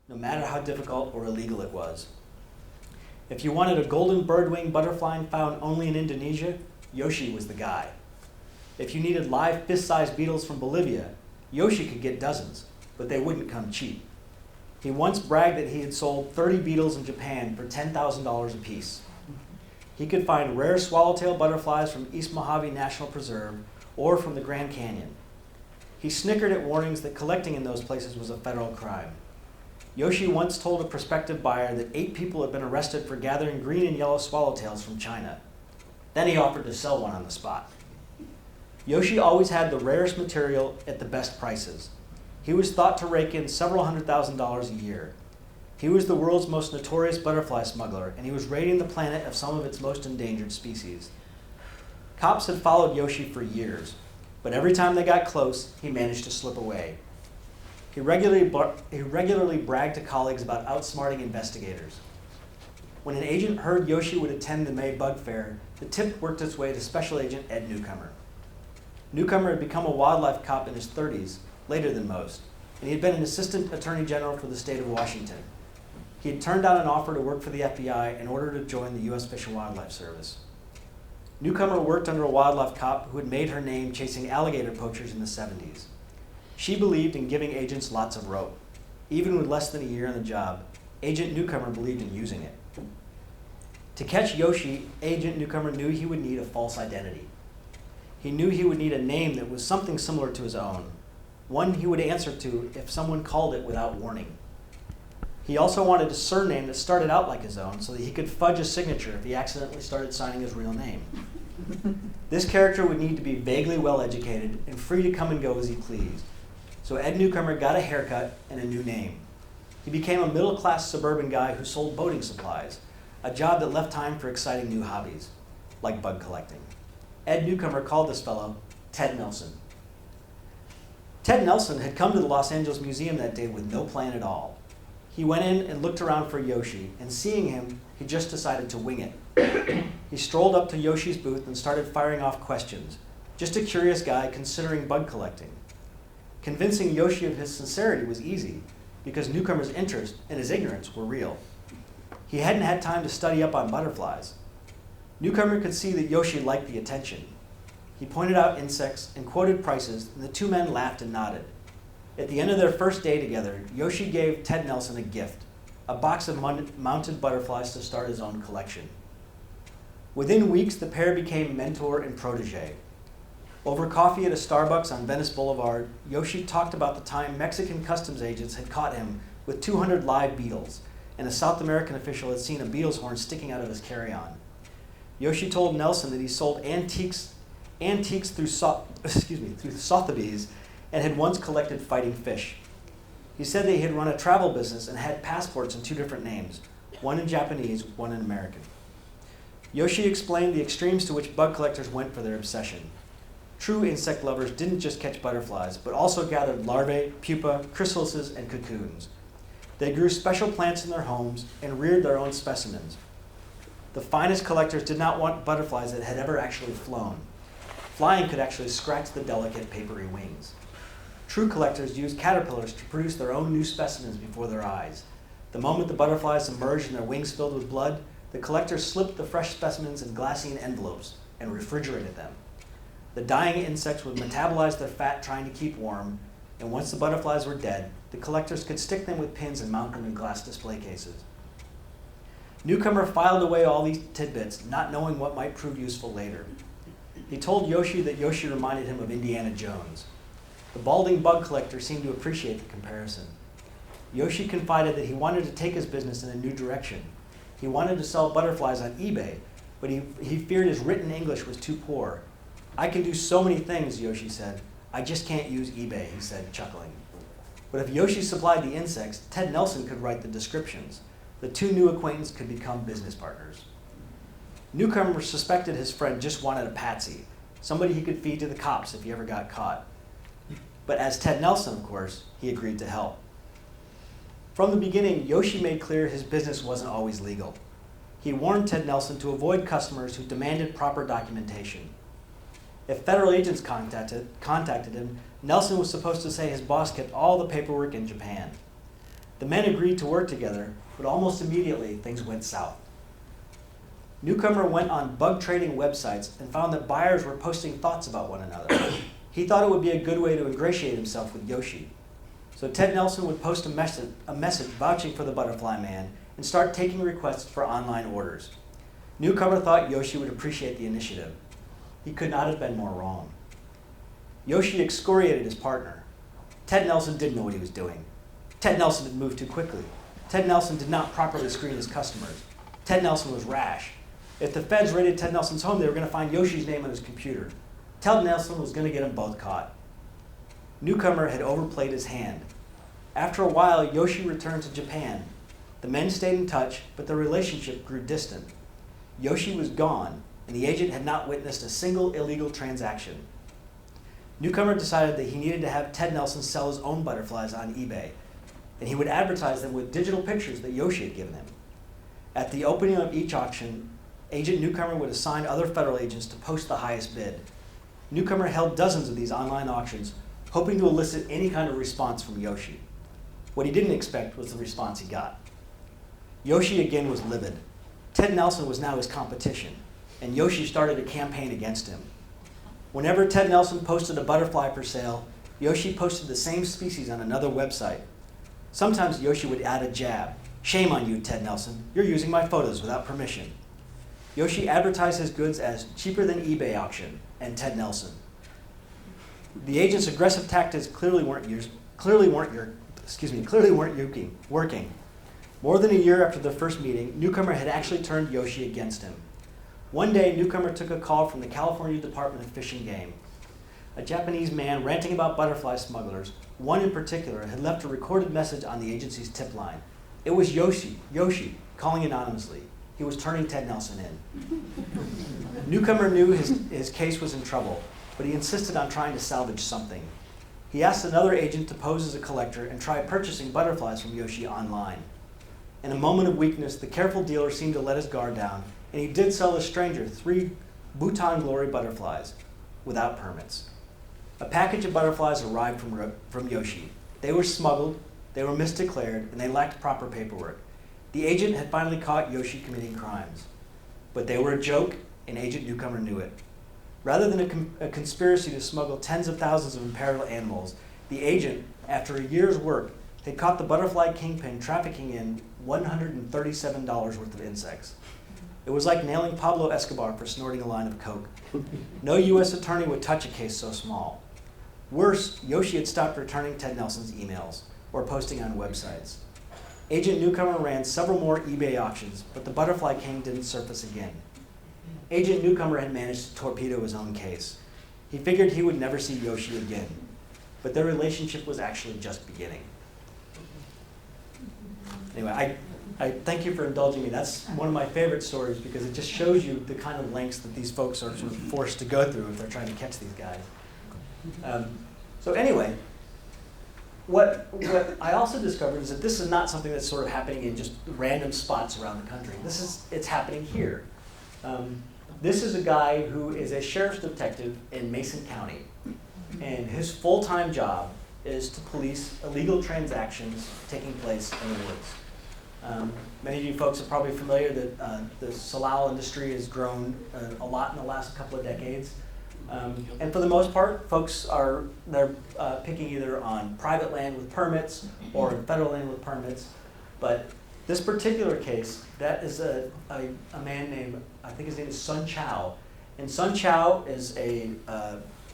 no matter how difficult or illegal it was. If you wanted a golden birdwing butterfly found only in Indonesia, Yoshi was the guy. If you needed live fist-sized beetles from Bolivia, Yoshi could get dozens, but they wouldn't come cheap. He once bragged that he had sold 30 beetles in Japan for $10,000 apiece. He could find rare swallowtail butterflies from East Mojave National Preserve or from the Grand Canyon. He snickered at warnings that collecting in those places was a federal crime. Yoshi once told a prospective buyer that 8 people had been arrested for gathering green and yellow swallowtails from China. Then he offered to sell one on the spot. Yoshi always had the rarest material at the best prices. He was thought to rake in several $100,000 a year. He was the world's most notorious butterfly smuggler, and he was raiding the planet of some of its most endangered species. Cops had followed Yoshi for years, but every time they got close, he managed to slip away. He regularly bragged to colleagues about outsmarting investigators. When an agent heard Yoshi would attend the May Bug Fair, the tip worked its way to Special Agent Ed Newcomer. Newcomer had become a wildlife cop in his 30s, later than most, and he had been an assistant attorney general for the state of Washington. He had turned down an offer to work for the FBI in order to join the U.S. Fish and Wildlife Service. Newcomer worked under a wildlife cop who had made her name chasing alligator poachers in the 70s. She believed in giving agents lots of rope. Even with less than a year on the job, Agent Newcomer believed in using it. To catch Yoshi, Agent Newcomer knew he would need a false identity. He knew he would need a name that was something similar to his own, one he would answer to if someone called it without warning. He also wanted a surname that started out like his own so that he could fudge a signature if he accidentally started signing his real name. This character would need to be vaguely well-educated and free to come and go as he pleased. So Ed Newcomer got a haircut and a new name. He became a middle-class suburban guy who sold boating supplies, a job that left time for exciting new hobbies, like bug collecting. Ed Newcomer called this fellow Ted Nelson. Ted Nelson had come to the Los Angeles Museum that day with no plan at all. He went in and looked around for Yoshi, and seeing him, he just decided to wing it. He strolled up to Yoshi's booth and started firing off questions, just a curious guy considering bug collecting. Convincing Yoshi of his sincerity was easy, because Newcomer's interest and his ignorance were real. He hadn't had time to study up on butterflies. Newcomer could see that Yoshi liked the attention. He pointed out insects and quoted prices, and the two men laughed and nodded. At the end of their first day together, Yoshi gave Ted Nelson a gift, a box of mounted butterflies to start his own collection. Within weeks, the pair became mentor and protege. Over coffee at a Starbucks on Venice Boulevard, Yoshi talked about the time Mexican customs agents had caught him with 200 live beetles, and a South American official had seen a beetle's horn sticking out of his carry-on. Yoshi told Nelson that he sold antiques through Sotheby's and had once collected fighting fish. He said that he had run a travel business and had passports in 2 different names, one in Japanese, one in American. Yoshi explained the extremes to which bug collectors went for their obsession. True insect lovers didn't just catch butterflies, but also gathered larvae, pupa, chrysalises, and cocoons. They grew special plants in their homes and reared their own specimens. The finest collectors did not want butterflies that had ever actually flown. Flying could actually scratch the delicate, papery wings. True collectors used caterpillars to produce their own new specimens before their eyes. The moment the butterflies emerged and their wings filled with blood, the collectors slipped the fresh specimens in glassine envelopes and refrigerated them. The dying insects would metabolize their fat trying to keep warm, and once the butterflies were dead, the collectors could stick them with pins and mount them in glass display cases. Newcomer filed away all these tidbits, not knowing what might prove useful later. He told Yoshi that Yoshi reminded him of Indiana Jones. The balding bug collector seemed to appreciate the comparison. Yoshi confided that he wanted to take his business in a new direction. He wanted to sell butterflies on eBay, but he feared his written English was too poor. "I can do so many things," Yoshi said. "I just can't use eBay," he said, chuckling. But if Yoshi supplied the insects, Ted Nelson could write the descriptions. The 2 new acquaintances could become business partners. Newcomer suspected his friend just wanted a patsy, somebody he could feed to the cops if he ever got caught. But as Ted Nelson, of course, he agreed to help. From the beginning, Yoshi made clear his business wasn't always legal. He warned Ted Nelson to avoid customers who demanded proper documentation. If federal agents contacted him, Nelson was supposed to say his boss kept all the paperwork in Japan. The men agreed to work together, but almost immediately things went south. Newcomer went on bug trading websites and found that buyers were posting thoughts about one another. He thought it would be a good way to ingratiate himself with Yoshi. So Ted Nelson would post a message vouching for the Butterfly Man and start taking requests for online orders. Newcomer thought Yoshi would appreciate the initiative. He could not have been more wrong. Yoshi excoriated his partner. Ted Nelson didn't know what he was doing. Ted Nelson had moved too quickly. Ted Nelson did not properly screen his customers. Ted Nelson was rash. If the feds raided Ted Nelson's home, they were going to find Yoshi's name on his computer. Ted Nelson was going to get them both caught. Newcomer had overplayed his hand. After a while, Yoshi returned to Japan. The men stayed in touch, but their relationship grew distant. Yoshi was gone, and the agent had not witnessed a single illegal transaction. Newcomer decided that he needed to have Ted Nelson sell his own butterflies on eBay, and he would advertise them with digital pictures that Yoshi had given him. At the opening of each auction, Agent Newcomer would assign other federal agents to post the highest bid. Newcomer held dozens of these online auctions, hoping to elicit any kind of response from Yoshi. What he didn't expect was the response he got. Yoshi again was livid. Ted Nelson was now his competition, and Yoshi started a campaign against him. Whenever Ted Nelson posted a butterfly for sale, Yoshi posted the same species on another website. Sometimes Yoshi would add a jab. "Shame on you, Ted Nelson. You're using my photos without permission." Yoshi advertised his goods as cheaper than eBay auction and Ted Nelson. The agent's aggressive tactics clearly weren't working. More than a year after their first meeting, Newcomer had actually turned Yoshi against him. One day, Newcomer took a call from the California Department of Fish and Game. A Japanese man ranting about butterfly smugglers, one in particular, had left a recorded message on the agency's tip line. It was Yoshi, calling anonymously. He was turning Ted Nelson in. Newcomer knew his case was in trouble, but he insisted on trying to salvage something. He asked another agent to pose as a collector and try purchasing butterflies from Yoshi online. In a moment of weakness, the careful dealer seemed to let his guard down, and he did sell a stranger 3 Bhutan Glory butterflies without permits. A package of butterflies arrived from Yoshi. They were smuggled, they were misdeclared, and they lacked proper paperwork. The agent had finally caught Yoshi committing crimes. But they were a joke, and Agent Newcomer knew it. Rather than a conspiracy to smuggle tens of thousands of imperiled animals, the agent, after a year's work, had caught the butterfly kingpin trafficking in $137 worth of insects. It was like nailing Pablo Escobar for snorting a line of coke. No U.S. attorney would touch a case so small. Worse, Yoshi had stopped returning Ted Nelson's emails or posting on websites. Agent Newcomer ran several more eBay auctions, but the Butterfly King didn't surface again. Agent Newcomer had managed to torpedo his own case. He figured he would never see Yoshi again, but their relationship was actually just beginning. Anyway, I thank you for indulging me. That's one of my favorite stories because it just shows you the kind of lengths that these folks are sort of forced to go through if they're trying to catch these guys. So anyway, what I also discovered is that this is not something that's sort of happening in just random spots around the country. It's happening here. This is a guy who is a sheriff's detective in Mason County, and his full-time job is to police illegal transactions taking place in the woods. Many of you folks are probably familiar that the salal industry has grown a lot in the last couple of decades. And for the most part, folks they're picking either on private land with permits or federal land with permits. But this particular case, that is a man named, I think his name is Sun Chow. And Sun Chow is a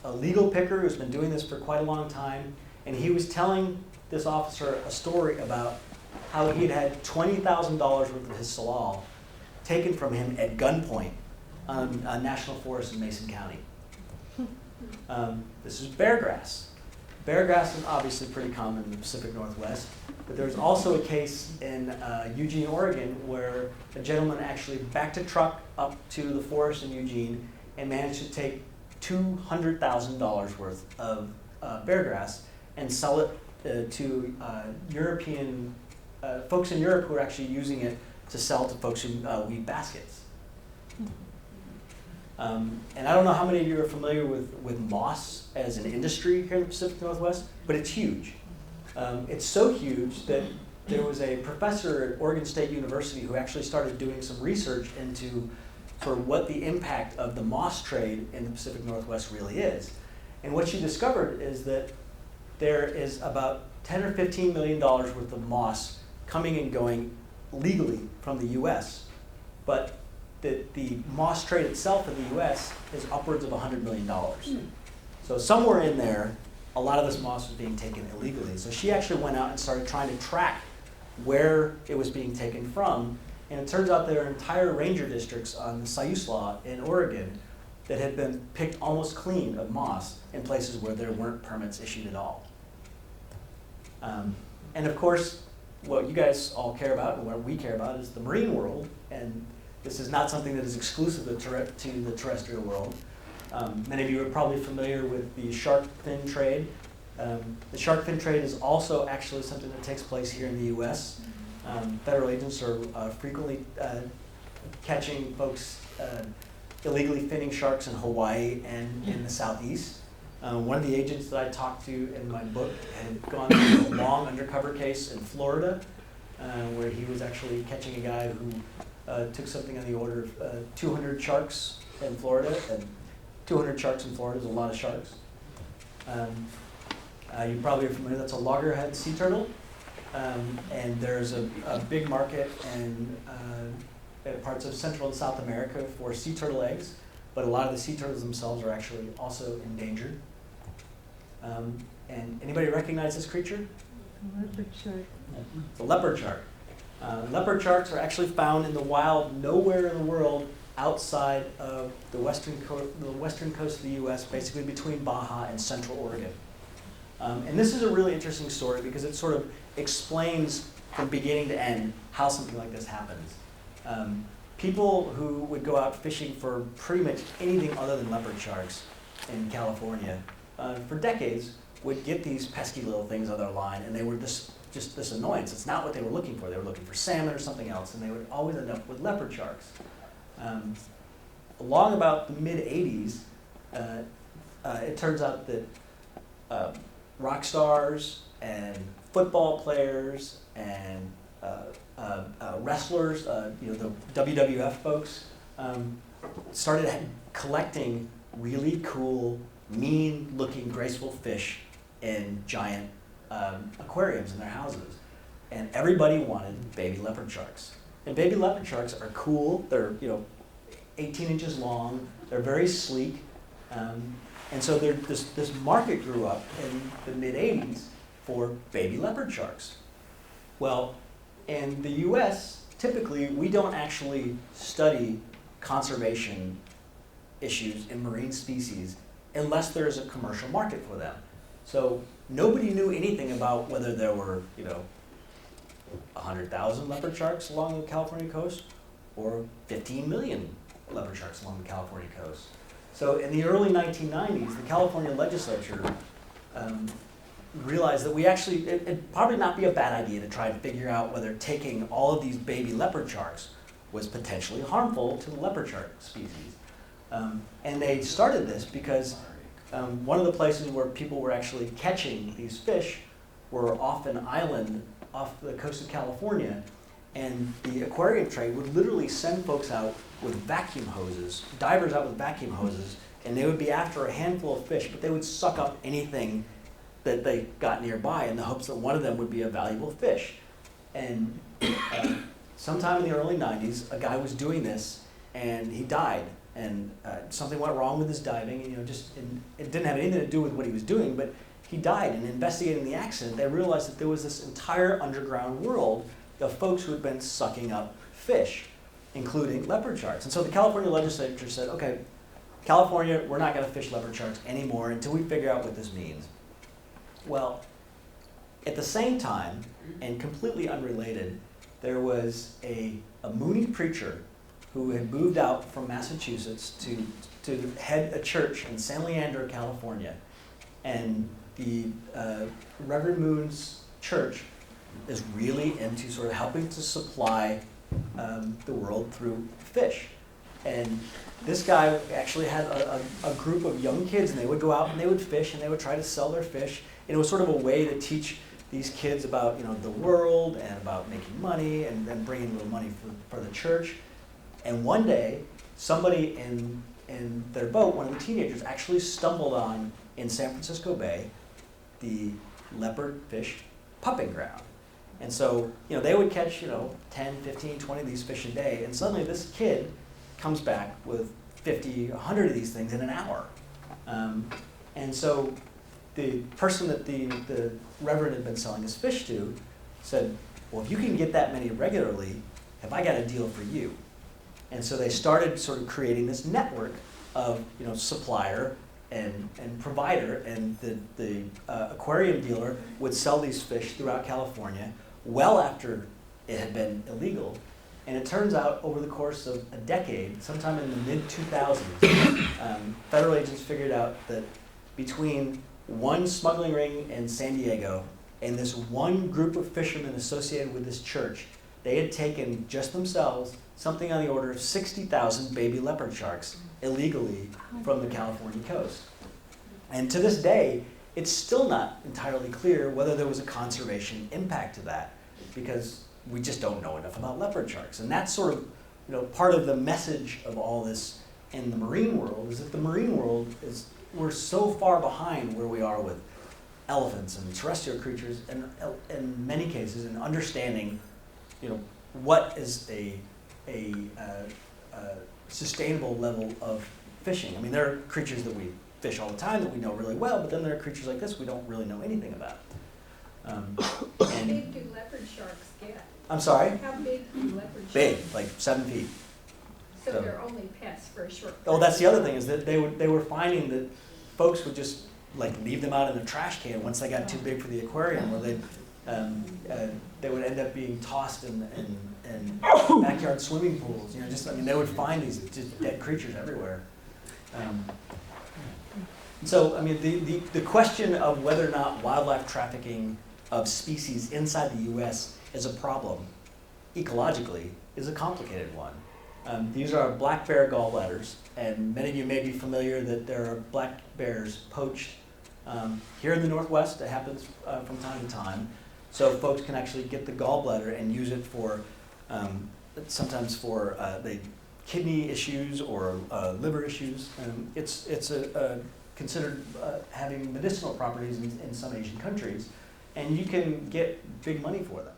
legal picker who's been doing this for quite a long time. And he was telling this officer a story about how he'd had $20,000 worth of his salal taken from him at gunpoint on a national forest in Mason County. This is bear grass. Bear grass is obviously pretty common in the Pacific Northwest, but there's also a case in Eugene, Oregon, where a gentleman actually backed a truck up to the forest in Eugene and managed to take $200,000 worth of bear grass and sell it to European folks in Europe who are actually using it to sell to folks who weave baskets. And I don't know how many of you are familiar with moss as an industry here in the Pacific Northwest, but it's huge. It's so huge that there was a professor at Oregon State University who actually started doing some research into sort of what the impact of the moss trade in the Pacific Northwest really is. And what she discovered is that there is about $10 or $15 million worth of moss coming and going legally from the US. But the moss trade itself in the US is upwards of $100 million. So somewhere in there, a lot of this moss was being taken illegally. So she actually went out and started trying to track where it was being taken from. And it turns out there are entire ranger districts on the Siuslaw in Oregon that had been picked almost clean of moss in places where there weren't permits issued at all. And of course, what you guys all care about and what we care about is the marine world. And this is not something that is exclusive to the terrestrial world. Many of you are probably familiar with the shark fin trade. The shark fin trade is also actually something that takes place here in the US. Federal agents are frequently catching folks illegally finning sharks in Hawaii and in the Southeast. One of the agents that I talked to in my book had gone through a long undercover case in Florida where he was actually catching a guy who took something on the order of 200 sharks in Florida. And 200 sharks in Florida is a lot of sharks. You probably are familiar, that's a loggerhead sea turtle. And there's a big market in parts of Central and South America for sea turtle eggs, but a lot of the sea turtles themselves are actually also endangered. And anybody recognize this creature? Leopard shark. It's a leopard shark. Leopard sharks are actually found in the wild nowhere in the world outside of the western coast of the US, basically between Baja and Central Oregon. And this is a really interesting story because it sort of explains from beginning to end how something like this happens. People who would go out fishing for pretty much anything other than leopard sharks in California for decades would get these pesky little things on their line, and they were just this annoyance. It's not what they were looking for. They were looking for salmon or something else, and they would always end up with leopard sharks. Along about the mid-'80s, it turns out that rock stars and football players and wrestlers, the WWF folks, started collecting really cool, mean-looking, graceful fish in giant aquariums in their houses. And everybody wanted baby leopard sharks. And baby leopard sharks are cool. They're 18 inches long. They're very sleek. And so this market grew up in the mid-'80s for baby leopard sharks. Well, in the US, typically, we don't actually study conservation issues in marine species unless there's a commercial market for them. So nobody knew anything about whether there were, 100,000 leopard sharks along the California coast or 15 million leopard sharks along the California coast. So in the early 1990s, the California legislature realized that it'd probably not be a bad idea to try and figure out whether taking all of these baby leopard sharks was potentially harmful to the leopard shark species. And they started this because one of the places where people were actually catching these fish were off an island off the coast of California, and the aquarium trade would literally send folks out with vacuum hoses, divers out with vacuum hoses, and they would be after a handful of fish, but they would suck up anything that they got nearby in the hopes that one of them would be a valuable fish. And sometime in the early 90s, a guy was doing this, and he died. And something went wrong with his diving. It didn't have anything to do with what he was doing, but he died. And investigating the accident, they realized that there was this entire underground world of folks who had been sucking up fish, including leopard sharks. And so the California legislature said, okay, California, we're not going to fish leopard sharks anymore until we figure out what this means. Well, at the same time, and completely unrelated, there was a Mooney preacher who had moved out from Massachusetts to head a church in San Leandro, California. And the Reverend Moon's church is really into sort of helping to supply the world through fish. And this guy actually had a group of young kids, and they would go out and they would fish, and they would try to sell their fish. And it was sort of a way to teach these kids about the world and about making money and bringing a little money for the church. And one day, somebody in their boat, one of the teenagers, actually stumbled on, in San Francisco Bay, the leopard fish pupping ground. And so, they would catch, 10, 15, 20 of these fish a day, and suddenly this kid comes back with 50, 100 of these things in an hour. And so the person that the Reverend had been selling his fish to said, well, if you can get that many regularly, have I got a deal for you? And so they started sort of creating this network of supplier and provider, and the aquarium dealer would sell these fish throughout California well after it had been illegal. And it turns out over the course of a decade, sometime in the mid-2000s, federal agents figured out that between one smuggling ring in San Diego and this one group of fishermen associated with this church, they had taken just themselves something on the order of 60,000 baby leopard sharks illegally from the California coast. And to this day, it's still not entirely clear whether there was a conservation impact to that, because we just don't know enough about leopard sharks. And that's sort of part of the message of all this in the marine world, is that the marine world we're so far behind where we are with elephants and terrestrial creatures, and in many cases in understanding what is a sustainable level of fishing. I mean, there are creatures that we fish all the time that we know really well, but then there are creatures like this we don't really know anything about. How big do leopard sharks get? I'm sorry? How big do leopard sharks Big, get? like 7 feet. So they're only pets for a short Oh, that's the other thing, is that they were finding that folks would just leave them out in the trash can once they got too big for the aquarium, or they would end up being tossed in backyard swimming pools. They would find these just dead creatures everywhere. So, the question of whether or not wildlife trafficking of species inside the U.S. is a problem ecologically is a complicated one. These are black bear gallbladders, and many of you may be familiar that there are black bears poached here in the Northwest. It happens from time to time. So folks can actually get the gallbladder and use it for, sometimes for the kidney issues or liver issues. It's considered having medicinal properties in some Asian countries, and you can get big money for them.